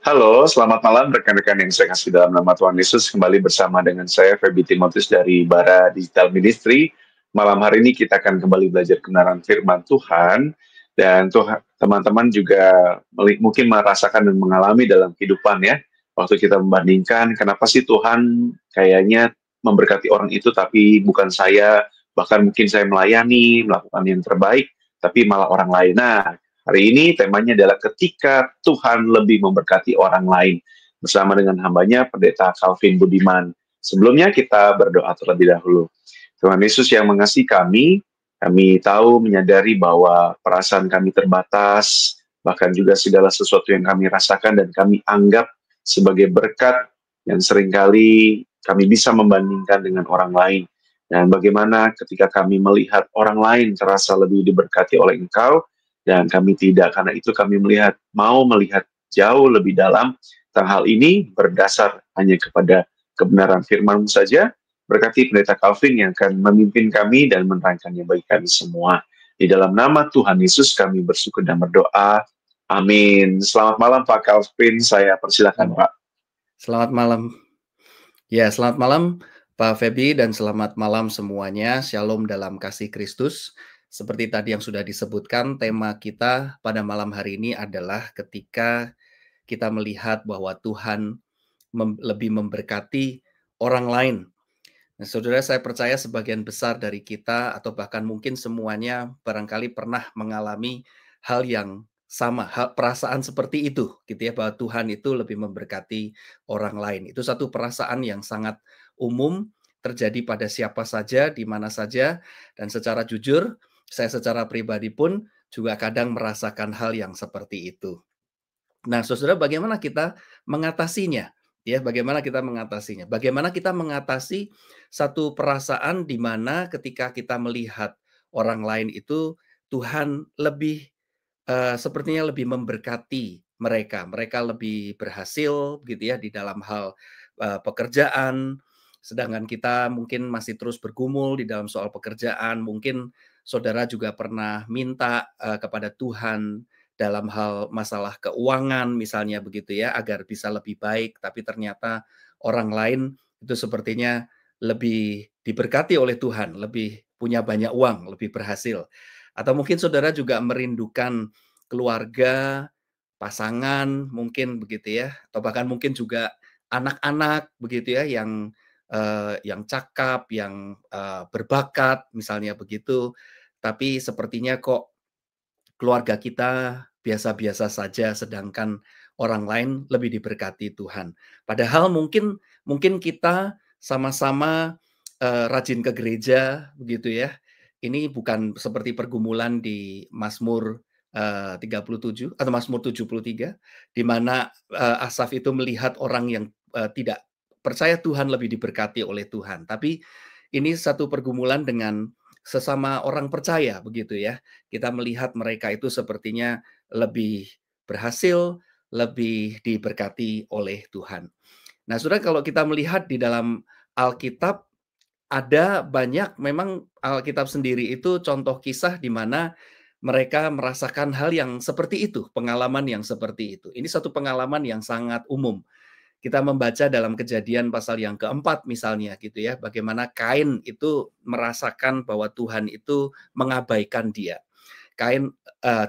Halo, selamat malam rekan-rekan yang saya kasih dalam nama Tuhan Yesus. Kembali bersama dengan saya, Feby Timotius dari Bara Digital Ministry. Malam hari ini kita akan kembali belajar kebenaran firman Tuhan. Dan teman-teman juga mungkin merasakan dan mengalami dalam kehidupan ya. Waktu kita membandingkan, kenapa sih Tuhan kayaknya memberkati orang itu, tapi bukan saya. Bahkan mungkin saya melayani, melakukan yang terbaik, tapi malah orang lain. Nah, hari ini temanya adalah ketika Tuhan lebih memberkati orang lain. Bersama dengan hambanya, Pendeta Calvin Budiman. Sebelumnya kita berdoa terlebih dahulu. Tuhan Yesus yang mengasihi kami tahu menyadari bahwa perasaan kami terbatas, bahkan juga segala sesuatu yang kami rasakan dan kami anggap sebagai berkat yang seringkali kami bisa membandingkan dengan orang lain. Dan bagaimana ketika kami melihat orang lain terasa lebih diberkati oleh Engkau, dan kami tidak, karena itu kami mau melihat jauh lebih dalam tentang hal ini berdasar hanya kepada kebenaran firman-Mu saja. Berkati Pendeta Calvin yang akan memimpin kami dan menerangkannya bagi kami semua. Di dalam nama Tuhan Yesus kami bersyukur dan berdoa. Amin. Selamat malam Pak Calvin, saya persilakan Pak. Selamat malam. Ya, selamat malam Pak Feby dan selamat malam semuanya. Shalom dalam kasih Kristus. Seperti tadi yang sudah disebutkan, tema kita pada malam hari ini adalah ketika kita melihat bahwa Tuhan lebih memberkati orang lain. Nah, saudara, saya percaya sebagian besar dari kita atau bahkan mungkin semuanya barangkali pernah mengalami hal yang sama, perasaan seperti itu, gitu ya, bahwa Tuhan itu lebih memberkati orang lain. Itu satu perasaan yang sangat umum terjadi pada siapa saja, di mana saja, dan secara jujur, saya secara pribadi pun juga kadang merasakan hal yang seperti itu. Nah, saudara, bagaimana kita mengatasinya? Ya, bagaimana kita mengatasinya? Bagaimana kita mengatasi satu perasaan di mana ketika kita melihat orang lain itu Tuhan lebih sepertinya lebih memberkati mereka. Mereka lebih berhasil gitu ya di dalam hal pekerjaan, sedangkan kita mungkin masih terus bergumul di dalam soal pekerjaan. Mungkin saudara juga pernah minta kepada Tuhan dalam hal masalah keuangan misalnya begitu ya, agar bisa lebih baik, tapi ternyata orang lain itu sepertinya lebih diberkati oleh Tuhan, lebih punya banyak uang, lebih berhasil. Atau mungkin saudara juga merindukan keluarga, pasangan mungkin begitu ya, atau bahkan mungkin juga anak-anak begitu ya yang cakap, yang berbakat misalnya begitu. Tapi sepertinya kok keluarga kita biasa-biasa saja, sedangkan orang lain lebih diberkati Tuhan. Padahal mungkin kita sama-sama rajin ke gereja begitu ya. Ini bukan seperti pergumulan di Mazmur 37 atau Mazmur 73 di mana Asaf itu melihat orang yang tidak percaya Tuhan lebih diberkati oleh Tuhan. Tapi ini satu pergumulan dengan sesama orang percaya begitu ya. Kita melihat mereka itu sepertinya lebih berhasil, lebih diberkati oleh Tuhan. Nah, Saudara, kalau kita melihat di dalam Alkitab ada banyak, memang Alkitab sendiri itu contoh kisah di mana mereka merasakan hal yang seperti itu, pengalaman yang seperti itu. Ini satu pengalaman yang sangat umum. Kita membaca dalam Kejadian pasal yang keempat misalnya gitu ya, bagaimana Kain itu merasakan bahwa Tuhan itu mengabaikan dia.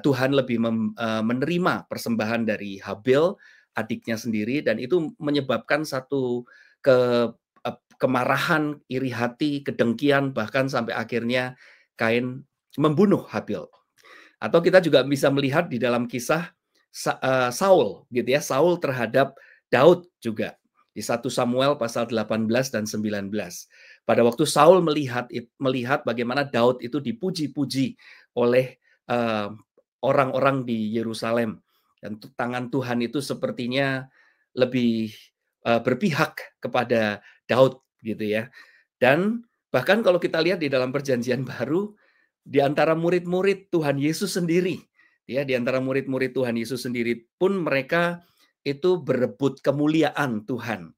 Tuhan lebih menerima persembahan dari Habil, adiknya sendiri, dan itu menyebabkan satu kemarahan, iri hati, kedengkian, bahkan sampai akhirnya Kain membunuh Habil. Atau kita juga bisa melihat di dalam kisah Saul gitu ya, Saul terhadap Daud juga di 1 Samuel pasal 18 dan 19. Pada waktu Saul melihat bagaimana Daud itu dipuji-puji oleh orang-orang di Yerusalem, dan tangan Tuhan itu sepertinya lebih berpihak kepada Daud gitu ya. Dan bahkan kalau kita lihat di dalam Perjanjian Baru, di antara murid-murid Tuhan Yesus sendiri, ya, di antara murid-murid Tuhan Yesus sendiri pun mereka itu berebut kemuliaan Tuhan.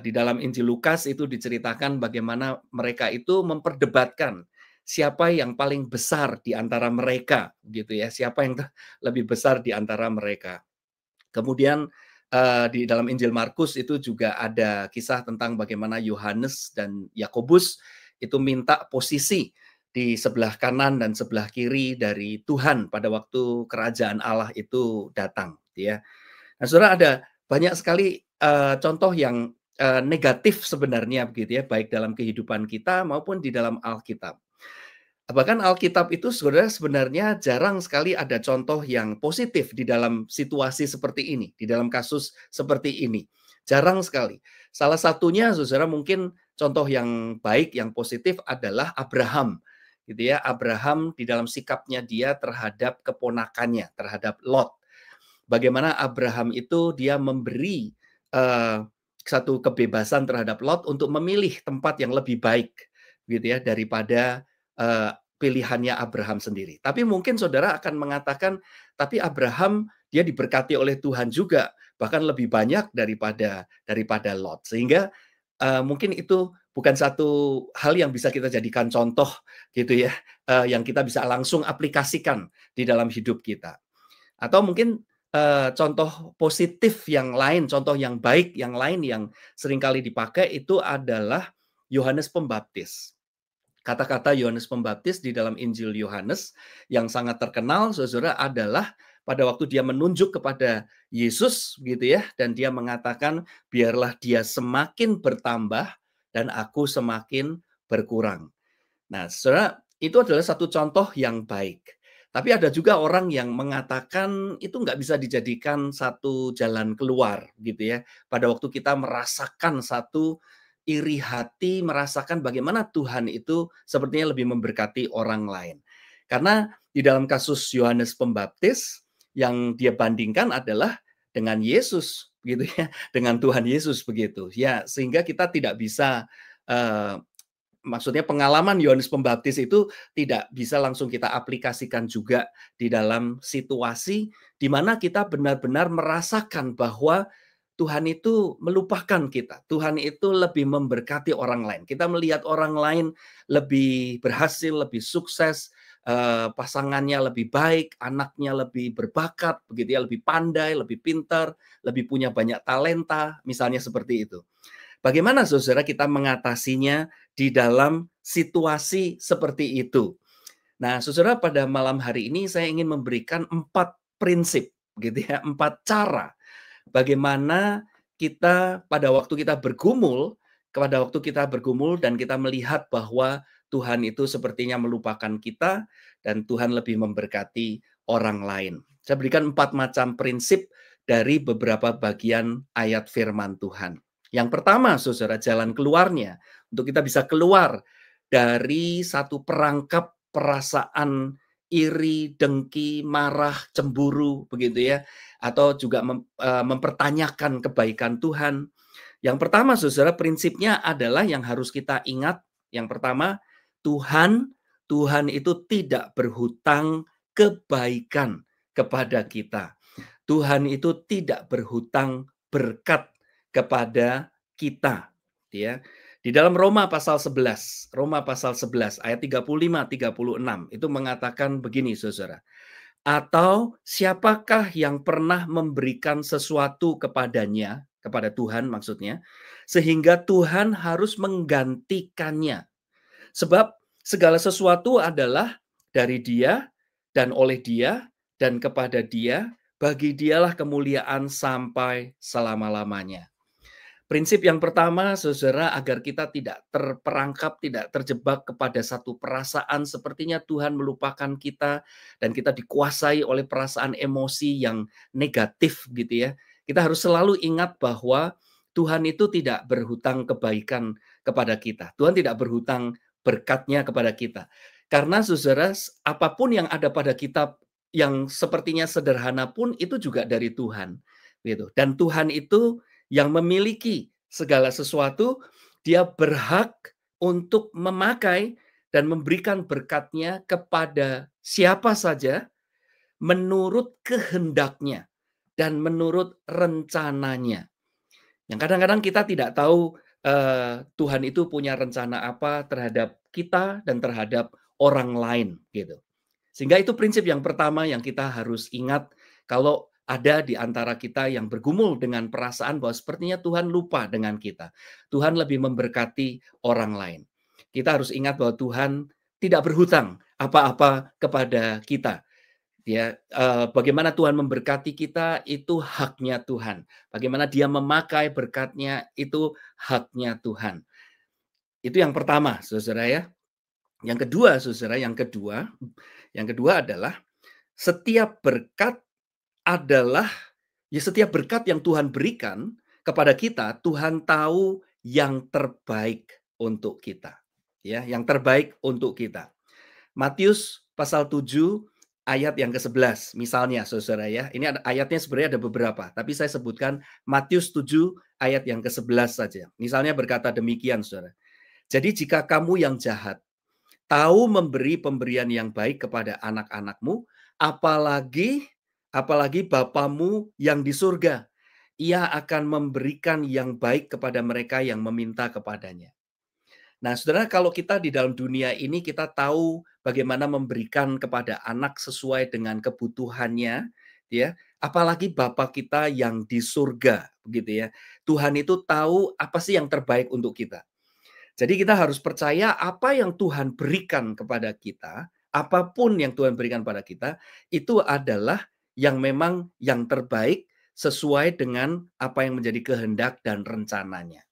Di dalam Injil Lukas itu diceritakan bagaimana mereka itu memperdebatkan siapa yang paling besar di antara mereka, gitu ya, siapa yang lebih besar di antara mereka. Kemudian di dalam Injil Markus itu juga ada kisah tentang bagaimana Yohanes dan Yakobus itu minta posisi di sebelah kanan dan sebelah kiri dari Tuhan pada waktu kerajaan Allah itu datang, ya. Nah, Saudara, ada banyak sekali contoh yang negatif sebenarnya begitu ya, baik dalam kehidupan kita maupun di dalam Alkitab. Bahkan Alkitab itu Saudara sebenarnya jarang sekali ada contoh yang positif di dalam situasi seperti ini, di dalam kasus seperti ini. Jarang sekali. Salah satunya Saudara mungkin contoh yang baik, yang positif adalah Abraham. Gitu ya, Abraham di dalam sikapnya dia terhadap keponakannya, terhadap Lot. Bagaimana Abraham itu dia memberi satu kebebasan terhadap Lot untuk memilih tempat yang lebih baik gitu ya daripada pilihannya Abraham sendiri. Tapi mungkin Saudara akan mengatakan, tapi Abraham dia diberkati oleh Tuhan juga, bahkan lebih banyak daripada Lot. Sehingga mungkin itu bukan satu hal yang bisa kita jadikan contoh gitu ya, yang kita bisa langsung aplikasikan di dalam hidup kita. Atau mungkin contoh positif yang lain, contoh yang baik yang lain yang seringkali dipakai itu adalah Yohanes Pembaptis. Kata-kata Yohanes Pembaptis di dalam Injil Yohanes yang sangat terkenal, Saudara, adalah pada waktu dia menunjuk kepada Yesus gitu ya, dan dia mengatakan, biarlah dia semakin bertambah dan aku semakin berkurang. Nah, Saudara, itu adalah satu contoh yang baik. Tapi ada juga orang yang mengatakan itu nggak bisa dijadikan satu jalan keluar gitu ya. Pada waktu kita merasakan satu iri hati, merasakan bagaimana Tuhan itu sepertinya lebih memberkati orang lain. Karena di dalam kasus Yohanes Pembaptis yang dia bandingkan adalah dengan Yesus gitu ya, dengan Tuhan Yesus begitu. Ya, sehingga kita tidak bisa maksudnya pengalaman Yohanes Pembaptis itu tidak bisa langsung kita aplikasikan juga di dalam situasi di mana kita benar-benar merasakan bahwa Tuhan itu melupakan kita. Tuhan itu lebih memberkati orang lain. Kita melihat orang lain lebih berhasil, lebih sukses, pasangannya lebih baik, anaknya lebih berbakat, begitu ya, lebih pandai, lebih pintar, lebih punya banyak talenta, misalnya seperti itu. Bagaimana Saudara kita mengatasinya di dalam situasi seperti itu? Nah, Saudara, pada malam hari ini saya ingin memberikan 4 prinsip gitu ya, 4 cara bagaimana kita pada waktu kita bergumul dan kita melihat bahwa Tuhan itu sepertinya melupakan kita dan Tuhan lebih memberkati orang lain. Saya berikan 4 macam prinsip dari beberapa bagian ayat firman Tuhan. Yang pertama, Saudara, jalan keluarnya untuk kita bisa keluar dari satu perangkap perasaan iri, dengki, marah, cemburu begitu ya, atau juga mempertanyakan kebaikan Tuhan. Yang pertama, Saudara, prinsipnya adalah yang harus kita ingat. Yang pertama, Tuhan itu tidak berhutang kebaikan kepada kita. Tuhan itu tidak berhutang berkat kepada kita, ya. Di dalam Roma pasal 11 ayat 35-36 itu mengatakan begini, Saudara. Atau siapakah yang pernah memberikan sesuatu kepadanya, kepada Tuhan maksudnya, sehingga Tuhan harus menggantikannya. Sebab segala sesuatu adalah dari Dia dan oleh Dia dan kepada Dia, bagi Dialah kemuliaan sampai selama-lamanya. Prinsip yang pertama, Saudara, agar kita tidak terperangkap, tidak terjebak kepada satu perasaan sepertinya Tuhan melupakan kita dan kita dikuasai oleh perasaan emosi yang negatif gitu ya. Kita harus selalu ingat bahwa Tuhan itu tidak berhutang kebaikan kepada kita. Tuhan tidak berhutang berkatnya kepada kita. Karena Saudara, apapun yang ada pada kita yang sepertinya sederhana pun itu juga dari Tuhan gitu. Dan Tuhan itu yang memiliki segala sesuatu, dia berhak untuk memakai dan memberikan berkatnya kepada siapa saja menurut kehendaknya dan menurut rencananya. Yang kadang-kadang kita tidak tahu Tuhan itu punya rencana apa terhadap kita dan terhadap orang lain gitu. Sehingga itu prinsip yang pertama yang kita harus ingat kalau ada di antara kita yang bergumul dengan perasaan bahwa sepertinya Tuhan lupa dengan kita. Tuhan lebih memberkati orang lain. Kita harus ingat bahwa Tuhan tidak berhutang apa-apa kepada kita. Ya, bagaimana Tuhan memberkati kita itu haknya Tuhan. Bagaimana Dia memakai berkatnya itu haknya Tuhan. Itu yang pertama, saudara ya. Yang kedua, saudara, yang kedua adalah setiap berkat adalah setiap berkat yang Tuhan berikan kepada kita, Tuhan tahu yang terbaik untuk kita. Ya, yang terbaik untuk kita. Matius pasal 7 ayat yang ke-11 misalnya saudara ya. Ini ada ayatnya sebenarnya ada beberapa, tapi saya sebutkan Matius 7 ayat yang ke-11 saja. Misalnya berkata demikian saudara. Jadi jika kamu yang jahat tahu memberi pemberian yang baik kepada anak-anakmu, apalagi Bapamu yang di surga, Ia akan memberikan yang baik kepada mereka yang meminta kepadanya. Nah, saudara, kalau kita di dalam dunia ini kita tahu bagaimana memberikan kepada anak sesuai dengan kebutuhannya, ya. Apalagi Bapa kita yang di surga, begitu ya. Tuhan itu tahu apa sih yang terbaik untuk kita. Jadi kita harus percaya apa yang Tuhan berikan kepada kita, apapun yang Tuhan berikan pada kita, itu adalah yang memang yang terbaik sesuai dengan apa yang menjadi kehendak dan rencananya.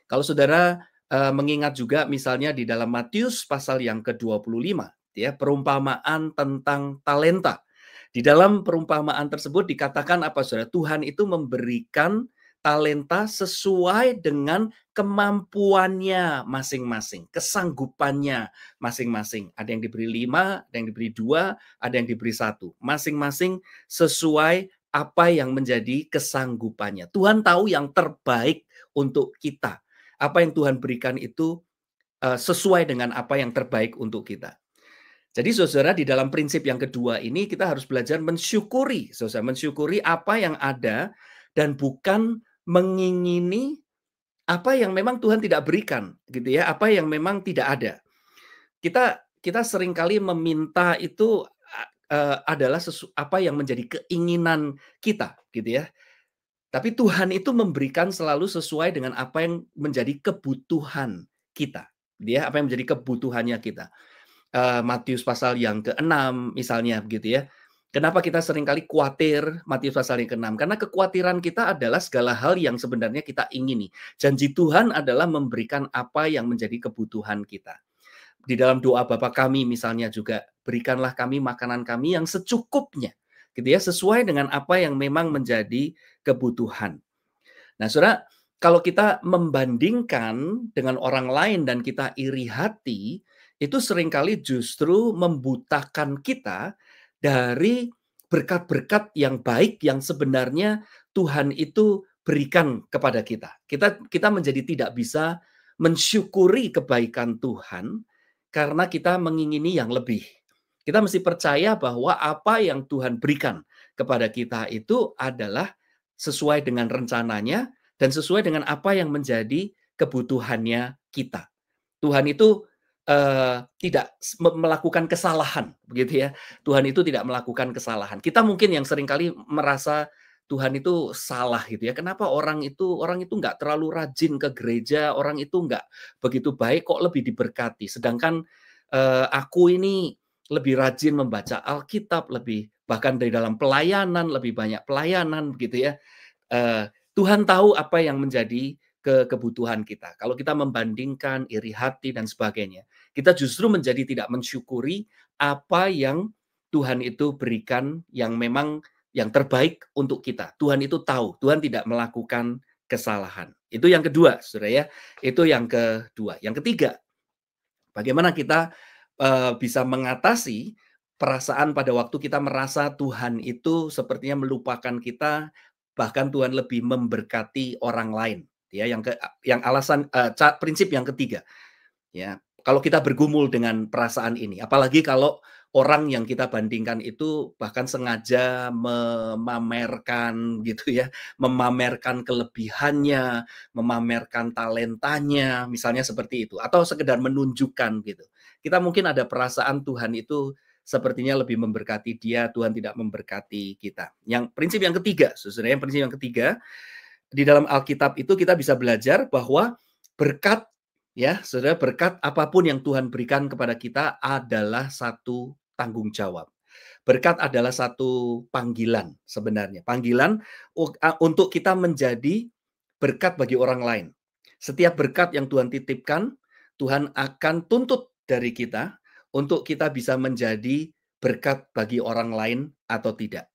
Kalau saudara mengingat juga misalnya di dalam Matius pasal yang ke-25, ya, perumpamaan tentang talenta. Di dalam perumpamaan tersebut dikatakan apa saudara? Tuhan itu memberikan talenta sesuai dengan kemampuannya masing-masing, kesanggupannya masing-masing. Ada yang diberi 5, ada yang diberi 2, ada yang diberi 1. Masing-masing sesuai apa yang menjadi kesanggupannya. Tuhan tahu yang terbaik untuk kita. Apa yang Tuhan berikan itu sesuai dengan apa yang terbaik untuk kita. Jadi saudara, di dalam prinsip yang kedua ini kita harus belajar mensyukuri, saudara, mensyukuri apa yang ada dan bukan mengingini apa yang memang Tuhan tidak berikan, gitu ya, apa yang memang tidak ada. Kita seringkali meminta itu adalah apa yang menjadi keinginan kita, gitu ya. Tapi Tuhan itu memberikan selalu sesuai dengan apa yang menjadi kebutuhan kita, gitu ya, apa yang menjadi kebutuhannya kita. Matius pasal yang ke-6 misalnya begitu ya. Kenapa kita seringkali khawatir Matius pasal yang ke-6? Karena kekhawatiran kita adalah segala hal yang sebenarnya kita ingini. Janji Tuhan adalah memberikan apa yang menjadi kebutuhan kita. Di dalam doa Bapa kami misalnya juga, berikanlah kami makanan kami yang secukupnya, gitu ya, sesuai dengan apa yang memang menjadi kebutuhan. Nah, saudara, kalau kita membandingkan dengan orang lain dan kita iri hati, itu seringkali justru membutakan kita dari berkat-berkat yang baik yang sebenarnya Tuhan itu berikan kepada kita. Kita menjadi tidak bisa mensyukuri kebaikan Tuhan karena kita mengingini yang lebih. Kita mesti percaya bahwa apa yang Tuhan berikan kepada kita itu adalah sesuai dengan rencananya dan sesuai dengan apa yang menjadi kebutuhannya kita. Tuhan itu tidak melakukan kesalahan, begitu ya. Tuhan itu tidak melakukan kesalahan. Kita mungkin yang seringkali merasa Tuhan itu salah gitu ya. Kenapa orang itu nggak terlalu rajin ke gereja, orang itu nggak begitu baik kok lebih diberkati. Sedangkan aku ini lebih rajin membaca Alkitab, lebih bahkan dari dalam pelayanan lebih banyak pelayanan begitu ya. Tuhan tahu apa yang menjadi kebutuhan kita. Kalau kita membandingkan iri hati dan sebagainya, kita justru menjadi tidak mensyukuri apa yang Tuhan itu berikan yang memang yang terbaik untuk kita. Tuhan itu tahu, Tuhan tidak melakukan kesalahan. Itu yang kedua, saudara ya. Itu yang kedua. Yang ketiga, bagaimana kita bisa mengatasi perasaan pada waktu kita merasa Tuhan itu sepertinya melupakan kita, bahkan Tuhan lebih memberkati orang lain. Ya, yang alasan prinsip yang ketiga. Ya, kalau kita bergumul dengan perasaan ini, apalagi kalau orang yang kita bandingkan itu bahkan sengaja memamerkan gitu ya, memamerkan kelebihannya, memamerkan talentanya, misalnya seperti itu, atau sekedar menunjukkan gitu. Kita mungkin ada perasaan Tuhan itu sepertinya lebih memberkati dia, Tuhan tidak memberkati kita. Yang prinsip yang ketiga, saudara, prinsip yang ketiga, di dalam Alkitab itu kita bisa belajar bahwa berkat, ya, saudara, berkat apapun yang Tuhan berikan kepada kita adalah satu tanggung jawab. Berkat adalah satu panggilan sebenarnya. Panggilan untuk kita menjadi berkat bagi orang lain. Setiap berkat yang Tuhan titipkan, Tuhan akan tuntut dari kita untuk kita bisa menjadi berkat bagi orang lain atau tidak.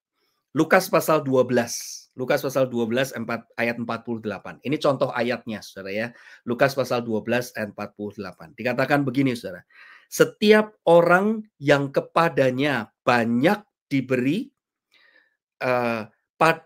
Lukas pasal 12. Lukas pasal 12 ayat 48. Ini contoh ayatnya, Saudara ya. Lukas pasal 12 ayat 48. Dikatakan begini, Saudara. Setiap orang yang kepadanya banyak diberi,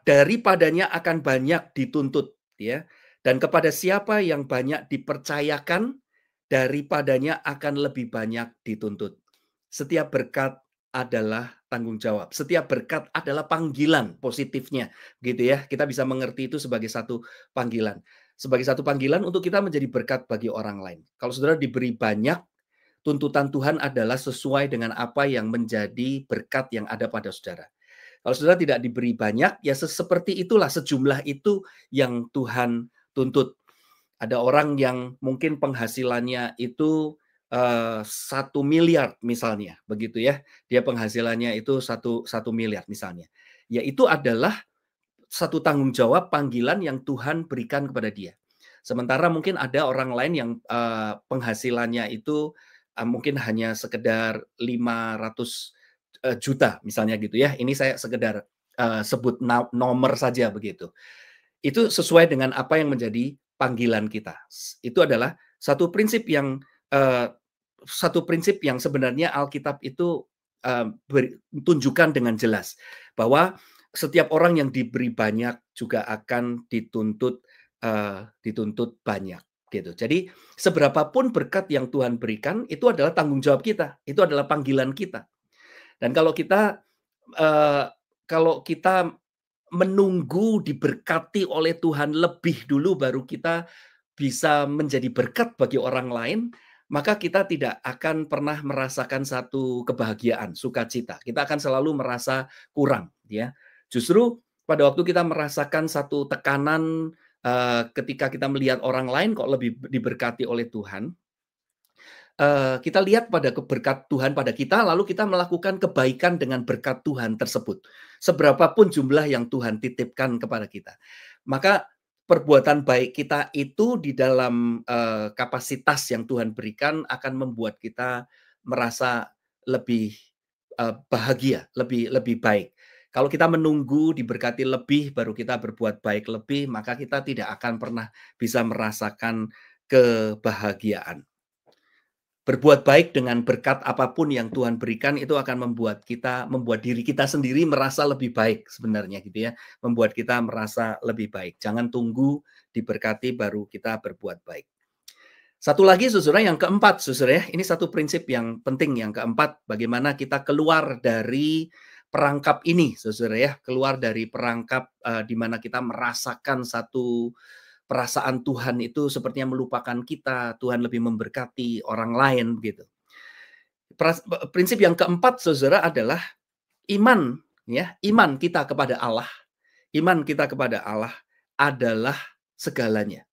daripadanya akan banyak dituntut, ya. Dan kepada siapa yang banyak dipercayakan, daripadanya akan lebih banyak dituntut. Setiap berkat adalah tanggung jawab. Setiap berkat adalah panggilan positifnya, gitu ya. Kita bisa mengerti itu sebagai satu panggilan. Sebagai satu panggilan untuk kita menjadi berkat bagi orang lain. Kalau saudara diberi banyak, tuntutan Tuhan adalah sesuai dengan apa yang menjadi berkat yang ada pada saudara. Kalau saudara tidak diberi banyak, ya seperti itulah, sejumlah itu yang Tuhan tuntut. Ada orang yang mungkin penghasilannya itu 1 miliar misalnya, begitu ya. Dia penghasilannya itu 1 miliar misalnya. Ya itu adalah satu tanggung jawab panggilan yang Tuhan berikan kepada dia. Sementara mungkin ada orang lain yang penghasilannya itu mungkin hanya sekedar 500 juta misalnya gitu ya. Ini saya sekedar sebut nomor saja begitu. Itu sesuai dengan apa yang menjadi panggilan kita. Itu adalah satu prinsip yang sebenarnya Alkitab itu tunjukkan dengan jelas bahwa setiap orang yang diberi banyak juga akan dituntut banyak gitu. Jadi seberapapun berkat yang Tuhan berikan itu adalah tanggung jawab kita, itu adalah panggilan kita. Dan kalau kita menunggu diberkati oleh Tuhan lebih dulu baru kita bisa menjadi berkat bagi orang lain, maka kita tidak akan pernah merasakan satu kebahagiaan, sukacita. Kita akan selalu merasa kurang, ya. Justru pada waktu kita merasakan satu tekanan ketika kita melihat orang lain kok lebih diberkati oleh Tuhan, kita lihat pada berkat Tuhan pada kita, lalu kita melakukan kebaikan dengan berkat Tuhan tersebut. Seberapapun jumlah yang Tuhan titipkan kepada kita. Maka perbuatan baik kita itu di dalam kapasitas yang Tuhan berikan akan membuat kita merasa lebih bahagia, lebih baik. Kalau kita menunggu diberkati lebih, baru kita berbuat baik lebih, maka kita tidak akan pernah bisa merasakan kebahagiaan. Berbuat baik dengan berkat apapun yang Tuhan berikan itu akan membuat diri kita sendiri merasa lebih baik sebenarnya gitu ya. Membuat kita merasa lebih baik. Jangan tunggu diberkati baru kita berbuat baik. Satu lagi saudara, yang keempat saudara ya. Ini satu prinsip yang penting, yang keempat, bagaimana kita keluar dari perangkap ini saudara ya. Keluar dari perangkap di mana kita merasakan satu perasaan Tuhan itu sepertinya melupakan kita, Tuhan lebih memberkati orang lain begitu. Prinsip yang keempat saudara adalah iman, ya, iman kita kepada Allah. Iman kita kepada Allah adalah segalanya.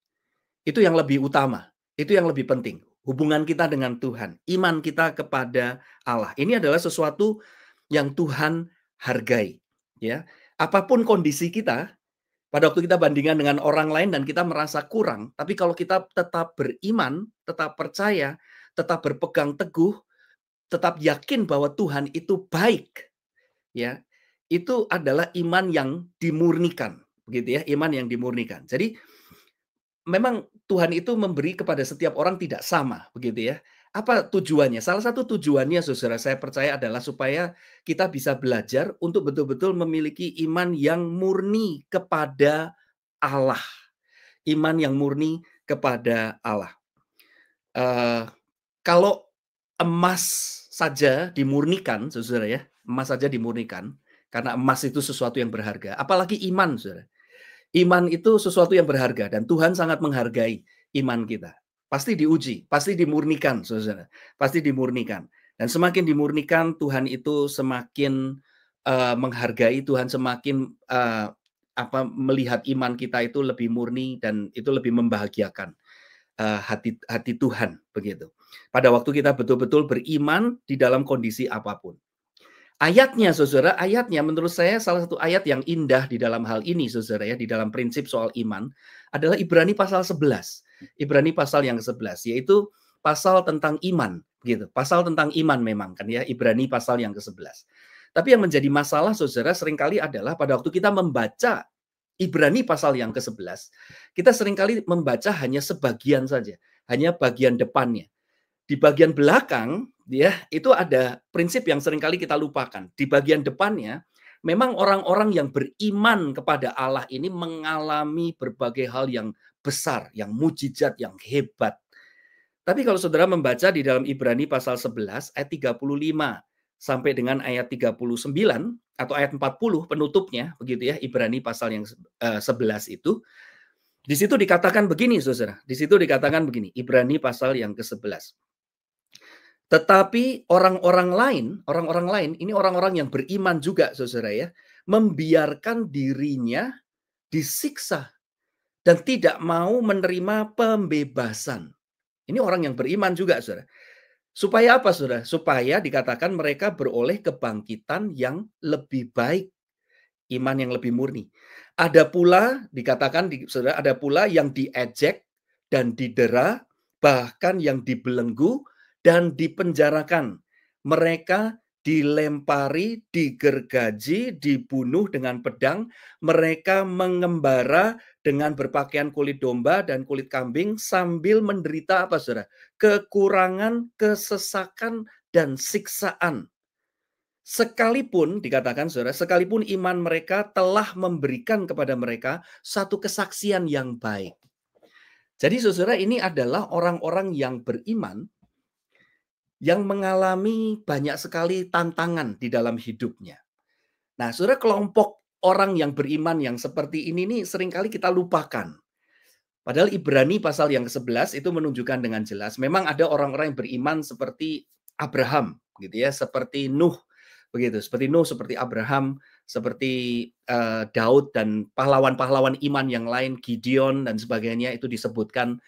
Itu yang lebih utama, itu yang lebih penting. Hubungan kita dengan Tuhan, iman kita kepada Allah. Ini adalah sesuatu yang Tuhan hargai, ya. Apapun kondisi kita, pada waktu kita bandingkan dengan orang lain dan kita merasa kurang, tapi kalau kita tetap beriman, tetap percaya, tetap berpegang teguh, tetap yakin bahwa Tuhan itu baik, ya, itu adalah iman yang dimurnikan, begitu ya, iman yang dimurnikan. Jadi memang Tuhan itu memberi kepada setiap orang tidak sama, begitu ya. Apa tujuannya? Salah satu tujuannya, saudara, saya percaya adalah supaya kita bisa belajar untuk betul-betul memiliki iman yang murni kepada Allah. Iman yang murni kepada Allah. Kalau emas saja dimurnikan, saudara ya, emas saja dimurnikan, karena emas itu sesuatu yang berharga. Apalagi iman, saudara. Iman itu sesuatu yang berharga dan Tuhan sangat menghargai iman kita. Pasti diuji, pasti dimurnikan, saudara. Pasti dimurnikan. Dan semakin dimurnikan, Tuhan itu semakin menghargai, Tuhan semakin melihat iman kita itu lebih murni dan itu lebih membahagiakan hati Tuhan, begitu. Pada waktu kita betul-betul beriman di dalam kondisi apapun. Ayatnya, saudara, ayatnya menurut saya salah satu ayat yang indah di dalam hal ini, saudara, ya, di dalam prinsip soal iman adalah Ibrani pasal 11. Ibrani pasal yang ke-11, yaitu pasal tentang iman, gitu. Pasal tentang iman memang kan ya, Ibrani pasal yang ke-11. Tapi yang menjadi masalah, saudara, seringkali adalah pada waktu kita membaca Ibrani pasal yang ke-11, kita seringkali membaca hanya sebagian saja, hanya bagian depannya. Di bagian belakang, ya, itu ada prinsip yang seringkali kita lupakan. Di bagian depannya, memang orang-orang yang beriman kepada Allah ini mengalami berbagai hal yang besar, yang mujizat, yang hebat. Tapi kalau saudara membaca di dalam Ibrani pasal 11 ayat 35 sampai dengan ayat 39 atau ayat 40 penutupnya, begitu ya, Ibrani pasal yang 11 itu, di situ dikatakan begini, saudara. Di situ dikatakan begini, Ibrani pasal yang ke-11. Tetapi orang-orang lain, ini orang-orang yang beriman juga, saudara ya, membiarkan dirinya disiksa dan tidak mau menerima pembebasan. Ini orang yang beriman juga, saudara. Supaya apa, saudara? Supaya dikatakan mereka beroleh kebangkitan yang lebih baik, iman yang lebih murni. Ada pula, dikatakan, saudara, ada pula yang diejek dan didera, bahkan yang dibelenggu dan dipenjarakan. Mereka dilempari, digergaji, dibunuh dengan pedang. Mereka mengembara dengan berpakaian kulit domba dan kulit kambing sambil menderita apa, saudara? Kekurangan, kesesakan, dan siksaan. Sekalipun, dikatakan saudara, sekalipun iman mereka telah memberikan kepada mereka satu kesaksian yang baik. Jadi saudara, ini adalah orang-orang yang beriman yang mengalami banyak sekali tantangan di dalam hidupnya. Nah, saudara, kelompok orang yang beriman yang seperti ini nih seringkali kita lupakan. Padahal Ibrani pasal yang ke-11 itu menunjukkan dengan jelas memang ada orang-orang yang beriman seperti Abraham, gitu ya, seperti Nuh, begitu, seperti Nuh, seperti Abraham, seperti Daud dan pahlawan-pahlawan iman yang lain, Gideon dan sebagainya itu disebutkan.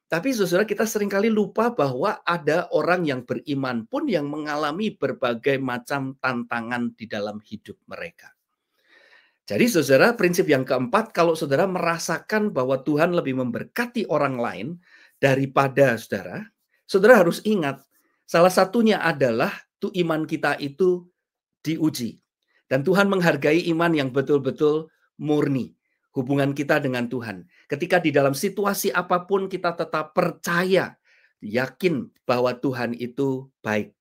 Tapi saudara, kita seringkali lupa bahwa ada orang yang beriman pun yang mengalami berbagai macam tantangan di dalam hidup mereka. Jadi saudara, prinsip yang keempat, kalau saudara merasakan bahwa Tuhan lebih memberkati orang lain daripada saudara, saudara harus ingat, salah satunya adalah tuh iman kita itu diuji. Dan Tuhan menghargai iman yang betul-betul murni. Hubungan kita dengan Tuhan. Ketika di dalam situasi apapun kita tetap percaya, yakin bahwa Tuhan itu baik.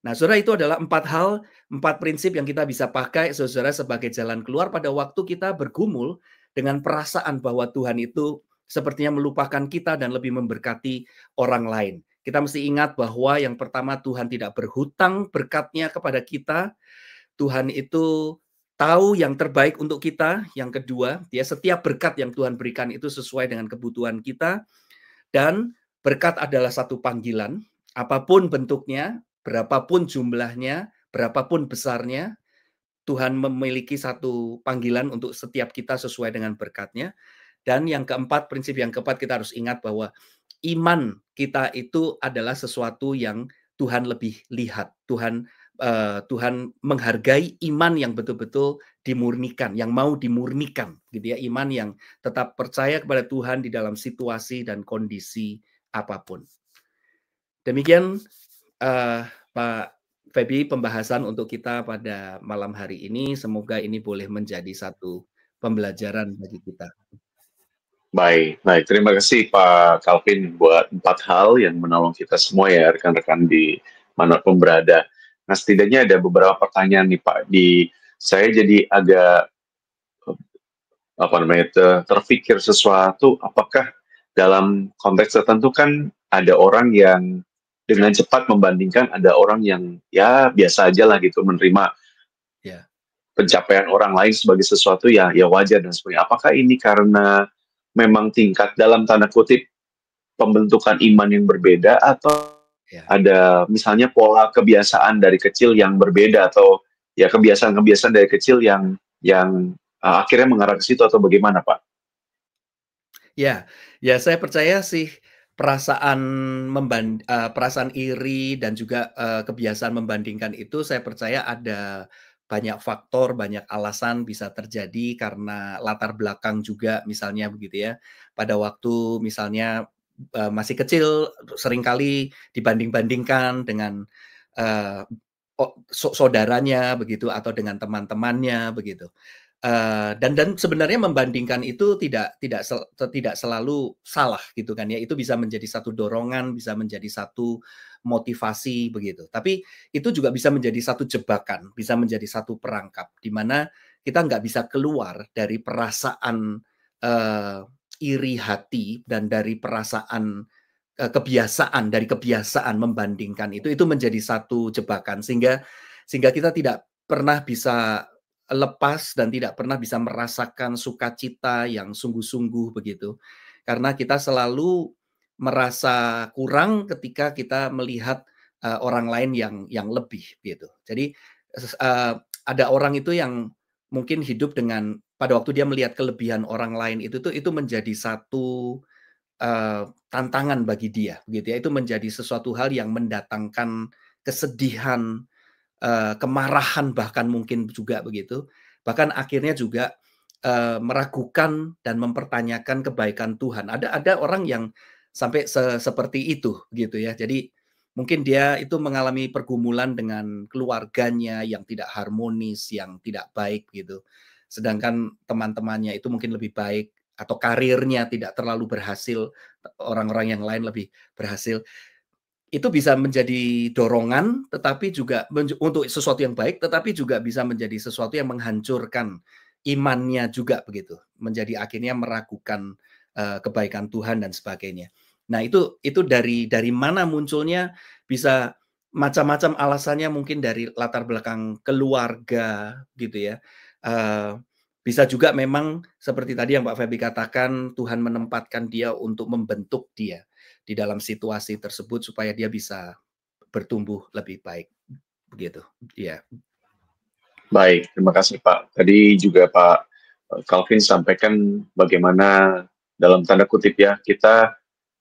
Nah, saudara, itu adalah 4 prinsip yang kita bisa pakai, saudara, sebagai jalan keluar pada waktu kita bergumul dengan perasaan bahwa Tuhan itu sepertinya melupakan kita dan lebih memberkati orang lain. Kita mesti ingat bahwa yang pertama, Tuhan tidak berhutang berkatnya kepada kita. Tuhan itu tahu yang terbaik untuk kita. Yang kedua, ya, setiap berkat yang Tuhan berikan itu sesuai dengan kebutuhan kita. Dan berkat adalah satu panggilan, apapun bentuknya, berapapun jumlahnya, berapapun besarnya, Tuhan memiliki satu panggilan untuk setiap kita sesuai dengan berkatnya. Dan yang keempat, prinsip yang keempat, kita harus ingat bahwa iman kita itu adalah sesuatu yang Tuhan lebih lihat. Tuhan menghargai iman yang betul-betul dimurnikan, yang mau dimurnikan, gitu ya, iman yang tetap percaya kepada Tuhan di dalam situasi dan kondisi apapun. Demikian Pak Feby pembahasan untuk kita pada malam hari ini. Semoga ini boleh menjadi satu pembelajaran bagi kita. Baik. Terima kasih Pak Calvin buat 4 hal yang menolong kita semua ya, rekan-rekan di manapun berada. Nah, setidaknya ada beberapa pertanyaan nih Pak. Saya jadi agak terpikir sesuatu, apakah dalam konteks tertentu kan ada orang yang dengan cepat membandingkan ada orang yang ya biasa aja lah gitu menerima pencapaian orang lain sebagai sesuatu yang ya wajar dan sebagainya. Apakah ini karena memang tingkat dalam tanda kutip pembentukan iman yang berbeda atau Ya. ada misalnya pola kebiasaan dari kecil yang berbeda atau ya kebiasaan-kebiasaan dari kecil yang akhirnya mengarah ke situ atau bagaimana, Pak? Ya, ya saya percaya sih perasaan perasaan iri dan juga, kebiasaan membandingkan itu saya percaya ada banyak faktor, banyak alasan bisa terjadi karena latar belakang juga misalnya begitu ya. Pada waktu misalnya, masih kecil seringkali dibanding-bandingkan dengan, eee, saudaranya begitu atau dengan teman-temannya begitu. Dan sebenarnya membandingkan itu tidak selalu salah gitu kan ya, itu bisa menjadi satu dorongan, bisa menjadi satu motivasi begitu. Tapi itu juga bisa menjadi satu jebakan, bisa menjadi satu perangkap, di mana kita nggak bisa keluar dari perasaan, eee, iri hati dan dari perasaan, dari kebiasaan membandingkan itu menjadi satu jebakan sehingga sehingga kita tidak pernah bisa lepas dan tidak pernah bisa merasakan sukacita yang sungguh-sungguh begitu. Karena kita selalu merasa kurang ketika kita melihat, orang lain yang lebih gitu. Jadi, ada orang itu yang mungkin hidup dengan pada waktu dia melihat kelebihan orang lain itu menjadi satu, tantangan bagi dia begitu ya. Itu menjadi sesuatu hal yang mendatangkan kesedihan, kemarahan bahkan mungkin juga begitu. Bahkan akhirnya juga, meragukan dan mempertanyakan kebaikan Tuhan. Ada orang yang sampai seperti itu gitu ya. Jadi mungkin dia itu mengalami pergumulan dengan keluarganya yang tidak harmonis, yang tidak baik gitu. Sedangkan teman-temannya itu mungkin lebih baik atau karirnya tidak terlalu berhasil, orang-orang yang lain lebih berhasil. Itu bisa menjadi dorongan, tetapi juga untuk sesuatu yang baik, tetapi juga bisa menjadi sesuatu yang menghancurkan imannya juga begitu, menjadi akhirnya meragukan, kebaikan Tuhan dan sebagainya. Nah itu dari mana munculnya, bisa macam-macam alasannya mungkin dari latar belakang keluarga gitu ya, eee, bisa juga memang seperti tadi yang Pak Febi katakan, Tuhan menempatkan dia untuk membentuk dia di dalam situasi tersebut supaya dia bisa bertumbuh lebih baik, begitu. Iya. Baik, terima kasih Pak. Tadi juga Pak Calvin sampaikan bagaimana dalam tanda kutip ya, kita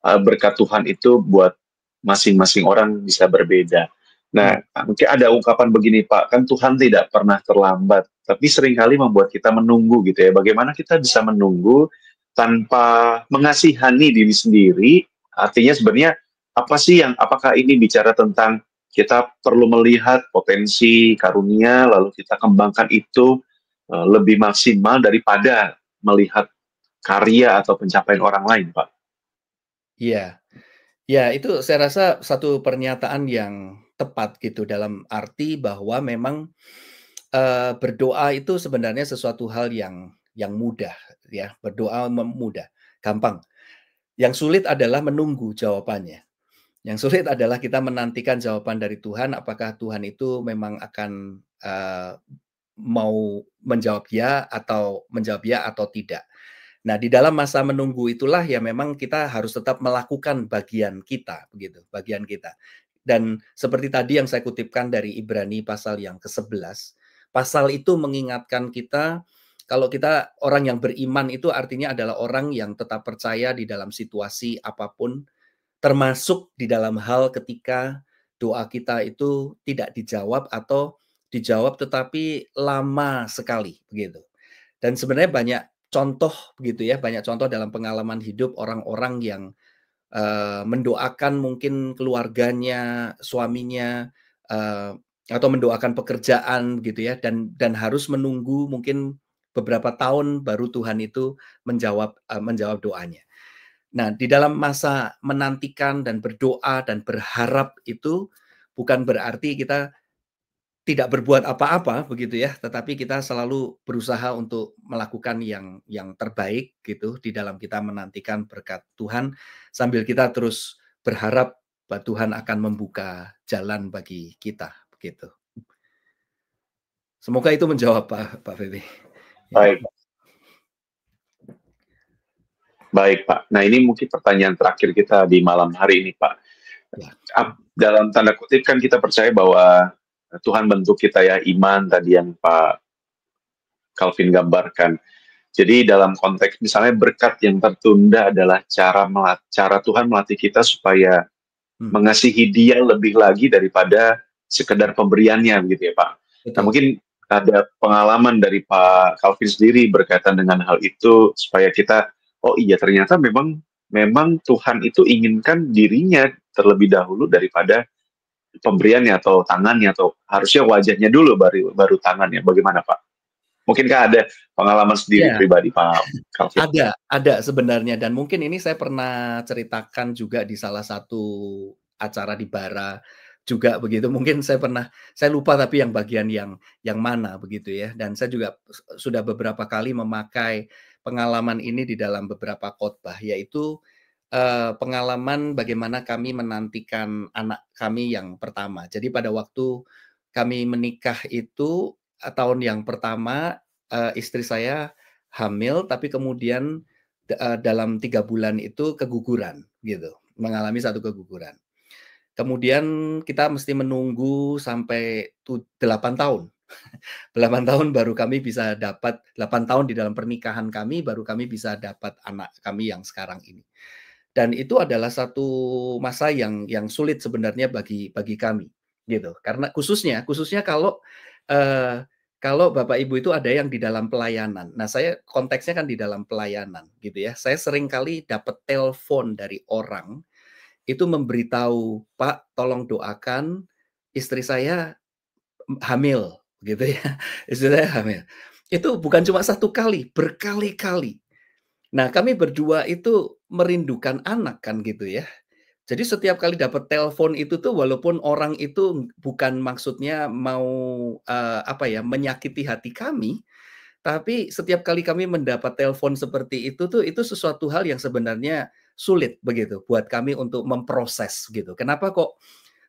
berkat Tuhan itu buat masing-masing orang bisa berbeda. Nah, Mmm, mungkin ada ungkapan begini Pak, kan Tuhan tidak pernah terlambat, tapi seringkali membuat kita menunggu gitu ya. Bagaimana kita bisa menunggu tanpa mengasihani diri sendiri? Artinya sebenarnya apa sih apakah ini bicara tentang kita perlu melihat potensi karunia, lalu kita kembangkan itu lebih maksimal daripada melihat karya atau pencapaian orang lain, Pak. iya. Ya, itu saya rasa satu pernyataan yang tepat gitu, dalam arti bahwa memang, berdoa itu sebenarnya sesuatu hal yang mudah ya, berdoa mudah, gampang. Yang sulit adalah menunggu jawabannya. Yang sulit adalah kita menantikan jawaban dari Tuhan, apakah Tuhan itu memang akan, mau menjawab ya atau tidak. Nah, di dalam masa menunggu itulah ya memang kita harus tetap melakukan bagian kita, begitu, bagian kita. Dan seperti tadi yang saya kutipkan dari Ibrani pasal yang ke-11, pasal itu mengingatkan kita kalau kita orang yang beriman itu artinya adalah orang yang tetap percaya di dalam situasi apapun, termasuk di dalam hal ketika doa kita itu tidak dijawab atau dijawab tetapi lama sekali, begitu. Dan sebenarnya banyak contoh begitu ya, banyak contoh dalam pengalaman hidup orang-orang yang, mendoakan mungkin keluarganya, suaminya, eee, atau mendoakan pekerjaan gitu ya, dan harus menunggu mungkin beberapa tahun baru Tuhan itu menjawab doanya. Nah, di dalam masa menantikan dan berdoa dan berharap itu bukan berarti kita tidak berbuat apa-apa begitu ya, tetapi kita selalu berusaha untuk melakukan yang terbaik gitu di dalam kita menantikan berkat Tuhan, sambil kita terus berharap bahwa Tuhan akan membuka jalan bagi kita, begitu. Semoga itu menjawab Pak Feby. Ya. Baik, baik Pak. Nah ini mungkin pertanyaan terakhir kita di malam hari ini Pak. Ya, Dalam tanda kutip kan kita percaya bahwa Tuhan bentuk kita ya, iman tadi yang Pak Calvin gambarkan. Jadi dalam konteks misalnya berkat yang tertunda adalah cara Tuhan melatih kita supaya hmm, mengasihi Dia lebih lagi daripada sekedar pemberiannya begitu ya Pak. Nah betul. mungkin ada pengalaman dari Pak Calvin sendiri berkaitan dengan hal itu supaya kita oh iya ternyata memang memang Tuhan itu inginkan dirinya terlebih dahulu daripada pemberiannya atau tangannya atau harusnya wajahnya dulu baru tangannya. Bagaimana Pak? Mungkinkah ada pengalaman sendiri Ya, pribadi Pak Calvin? ada sebenarnya, dan mungkin ini saya pernah ceritakan juga di salah satu acara di Bara juga begitu. Mungkin saya lupa tapi yang bagian yang mana begitu ya. Dan saya juga sudah beberapa kali memakai pengalaman ini di dalam beberapa khotbah, yaitu pengalaman bagaimana kami menantikan anak kami yang pertama. Jadi pada waktu kami menikah itu, tahun yang pertama, istri saya hamil, tapi kemudian dalam 3 bulan itu keguguran gitu, mengalami satu keguguran. Kemudian kita mesti menunggu sampai 8 tahun. 8 tahun baru kami bisa dapat, 8 tahun di dalam pernikahan kami baru kami bisa dapat anak kami yang sekarang ini. Dan itu adalah satu masa yang sulit sebenarnya bagi kami, gitu. Karena khususnya kalau Bapak Ibu itu ada yang di dalam pelayanan. Nah, saya konteksnya kan di dalam pelayanan, gitu ya. Saya sering kali dapat telepon dari orang, itu memberitahu, "Pak, tolong doakan istri saya hamil," gitu ya. Istri saya hamil. Itu bukan cuma satu kali, berkali-kali. Nah, kami berdua itu merindukan anak kan gitu ya. Jadi setiap kali dapat telepon itu tuh walaupun orang itu bukan maksudnya mau, apa ya, menyakiti hati kami, tapi setiap kali kami mendapat telepon seperti itu tuh, itu sesuatu hal yang sebenarnya sulit begitu buat kami untuk memproses gitu. Kenapa kok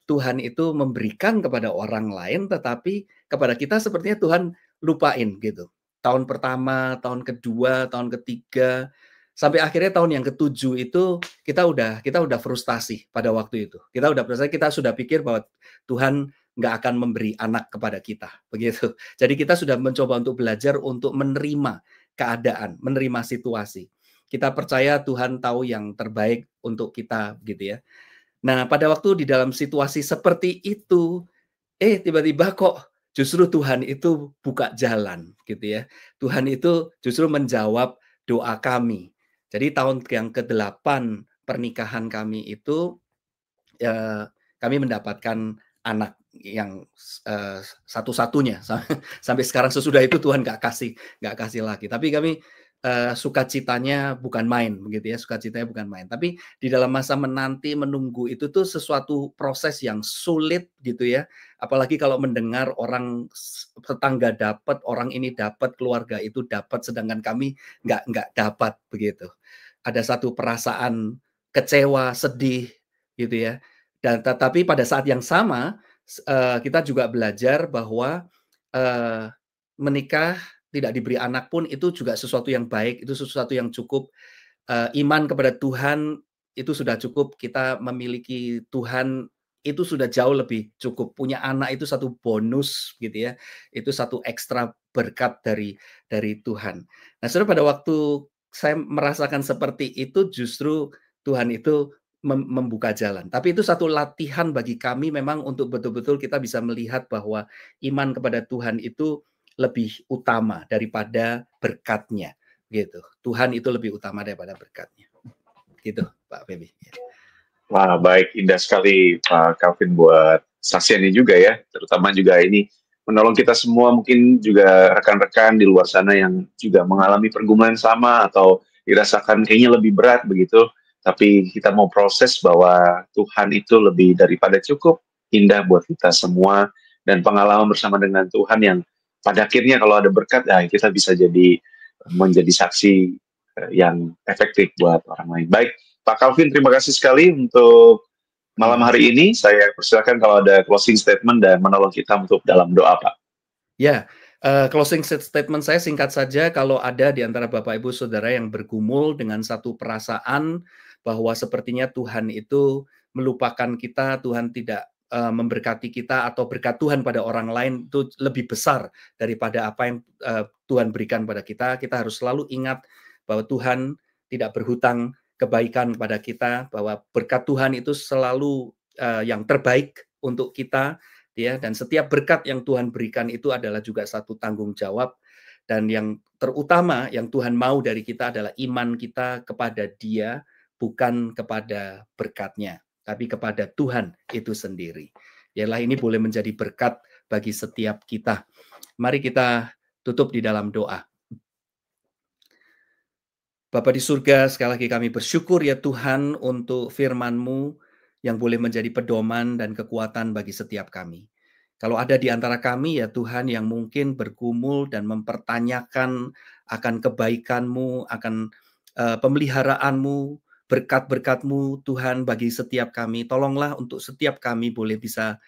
Tuhan itu memberikan kepada orang lain, tetapi kepada kita sepertinya Tuhan lupain gitu. Tahun pertama, tahun kedua, tahun ketiga, sampai akhirnya tahun yang ketujuh itu kita udah frustasi pada waktu itu. Kita udah frustasi, kita sudah pikir bahwa Tuhan nggak akan memberi anak kepada kita, begitu. Jadi kita sudah mencoba untuk belajar untuk menerima keadaan, menerima situasi. Kita percaya Tuhan tahu yang terbaik untuk kita, gitu ya. Nah, pada waktu di dalam situasi seperti itu, tiba-tiba kok justru Tuhan itu buka jalan, gitu ya. Tuhan itu justru menjawab doa kami. Jadi tahun yang ke-8 pernikahan kami itu, kami mendapatkan anak yang, satu-satunya sampai sekarang. Sesudah itu Tuhan nggak kasih lagi. Tapi kami, sukacitanya bukan main begitu ya, sukacitanya bukan main. Tapi di dalam masa menanti, menunggu itu tuh sesuatu proses yang sulit gitu ya. Apalagi kalau mendengar orang tetangga dapat, orang ini dapat, keluarga itu dapat, sedangkan kami nggak dapat begitu. Ada satu perasaan kecewa, sedih gitu ya. Dan tetapi pada saat yang sama, kita juga belajar bahwa, eee, menikah, tidak diberi anak pun itu juga sesuatu yang baik, itu sesuatu yang cukup. Iman kepada Tuhan itu sudah cukup, kita memiliki Tuhan itu sudah jauh lebih cukup. Punya anak itu satu bonus gitu ya, itu satu ekstra berkat dari Tuhan. Nah, saudara, pada waktu saya merasakan seperti itu, justru Tuhan itu membuka jalan. Tapi itu satu latihan bagi kami memang untuk betul-betul kita bisa melihat bahwa iman kepada Tuhan itu lebih utama daripada berkatnya, gitu. Tuhan itu lebih utama daripada berkatnya. Gitu, Pak Feby. Wah, baik, indah sekali Pak Calvin buat saksiannya juga ya, terutama juga ini menolong kita semua, mungkin juga rekan-rekan di luar sana yang juga mengalami pergumulan sama atau dirasakan kayaknya lebih berat begitu, tapi kita mau proses bahwa Tuhan itu lebih daripada cukup, indah buat kita semua, dan pengalaman bersama dengan Tuhan yang pada akhirnya kalau ada berkat, ya kita bisa menjadi saksi yang efektif buat orang lain. Baik, Pak Calvin, terima kasih sekali untuk malam Iya. hari ini. Saya persilakan kalau ada closing statement dan menolong kita untuk dalam doa, Pak. Ya, closing statement saya singkat saja, kalau ada di antara Bapak Ibu Saudara yang bergumul dengan satu perasaan bahwa sepertinya Tuhan itu melupakan kita, Tuhan tidak memberkati kita, atau berkat Tuhan pada orang lain itu lebih besar daripada apa yang Tuhan berikan pada kita. Kita harus selalu ingat bahwa Tuhan tidak berhutang kebaikan kepada kita, bahwa berkat Tuhan itu selalu yang terbaik untuk kita, ya. Dan setiap berkat yang Tuhan berikan itu adalah juga satu tanggung jawab, dan yang terutama yang Tuhan mau dari kita adalah iman kita kepada Dia, bukan kepada berkatnya, tapi kepada Tuhan itu sendiri. Yalah, ini boleh menjadi berkat bagi setiap kita. Mari kita tutup di dalam doa. Bapa di surga, sekali lagi kami bersyukur ya Tuhan untuk firman-Mu yang boleh menjadi pedoman dan kekuatan bagi setiap kami. Kalau ada di antara kami ya Tuhan yang mungkin bergumul dan mempertanyakan akan kebaikan-Mu, akan pemeliharaan-Mu, berkat-berkat-Mu Tuhan bagi setiap kami, tolonglah untuk setiap kami boleh bisa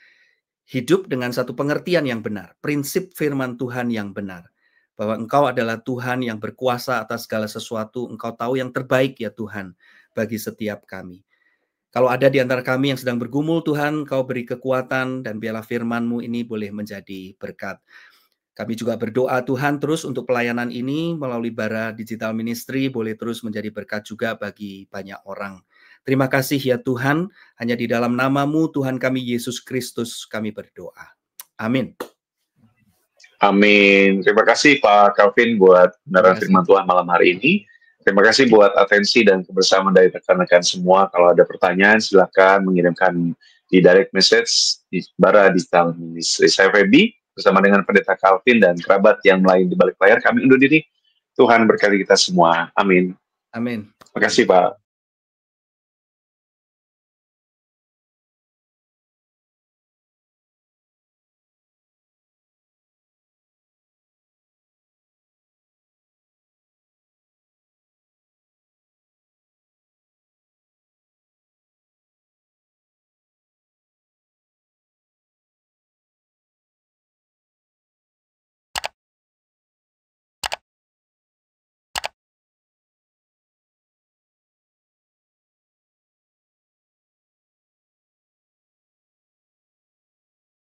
hidup dengan satu pengertian yang benar, prinsip firman Tuhan yang benar, bahwa Engkau adalah Tuhan yang berkuasa atas segala sesuatu, Engkau tahu yang terbaik ya Tuhan bagi setiap kami. Kalau ada di antara kami yang sedang bergumul, Tuhan, Kau beri kekuatan, dan biarlah firman-Mu ini boleh menjadi berkat. Kami juga berdoa Tuhan terus untuk pelayanan ini melalui Bara Digital Ministry boleh terus menjadi berkat juga bagi banyak orang. Terima kasih ya Tuhan, hanya di dalam nama-Mu Tuhan kami Yesus Kristus kami berdoa. Amin. Amin. Terima kasih Pak Calvin buat kebenaran firman Tuhan malam hari ini. Terima kasih buat atensi dan kebersamaan dari rekan-rekan semua. Kalau ada pertanyaan silakan mengirimkan di direct message di Bara Digital Ministry. Saya Feby bersama dengan Pendeta Calvin dan kerabat yang lain di balik layar. Kami undur diri. Tuhan berkati kita semua. Amin. Amin. Terima kasih Pak.